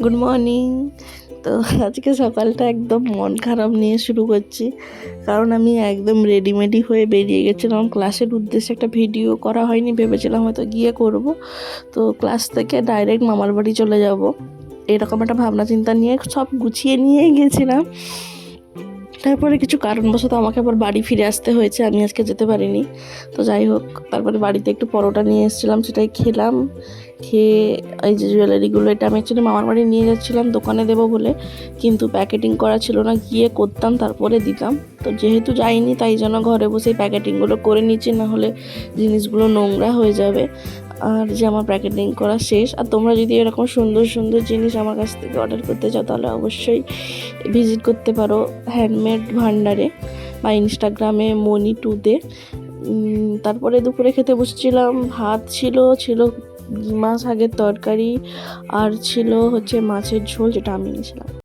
Good morning. তো আজকে সকালটা একদম মন খারাপ নিয়ে শুরু করছি, কারণ আমি একদম রেডিমেডি হয়ে বেরিয়ে গেছিলাম ক্লাসের উদ্দেশ্যে। একটা ভিডিও করা হয়নি, ভেবেছিলাম হয়তো গিয়ে করব। তো ক্লাস থেকে ডাইরেক্ট মামার বাড়ি চলে যাব, এরকম একটা ভাবনা চিন্তা নিয়ে সব গুছিয়ে নিয়েই গেছিলাম। তারপরে কিছু কারণবশত আমাকে আবার বাড়ি ফিরে আসতে হয়েছে, আমি আজকে যেতে পারিনি। তো যাই হোক, তারপরে বাড়িতে একটু পরোটা নিয়ে এসেছিলাম, সেটাই খেলাম। খেয়ে এই যে জুয়েলারিগুলো, এটা আমি অ্যাকচুয়ালি মামার বাড়ি নিয়ে যাচ্ছিলাম দোকানে দেবো বলে, কিন্তু প্যাকেটিং করা ছিল না, গিয়ে করতাম তারপরে দিতাম। তো যেহেতু যাইনি, তাই জন্য ঘরে বসেই প্যাকেটিংগুলো করে নিচ্ছি, না হলে জিনিসগুলো নোংরা হয়ে যাবে। আর যে আমার প্যাকেটিং করা শেষ। আর তোমরা যদি এরকম সুন্দর সুন্দর জিনিস আমার কাছ থেকে অর্ডার করতে চাও, তাহলে অবশ্যই ভিজিট করতে পারো হ্যান্ডমেড ভান্ডারে বা ইনস্টাগ্রামে মনি2তে। তারপরে দুপুরে খেতে বসেছিলাম, ভাত ছিল গিমা শাকের তরকারি, আর ছিল হচ্ছে মাছের ঝোল, যেটা আমি এনেছিলাম।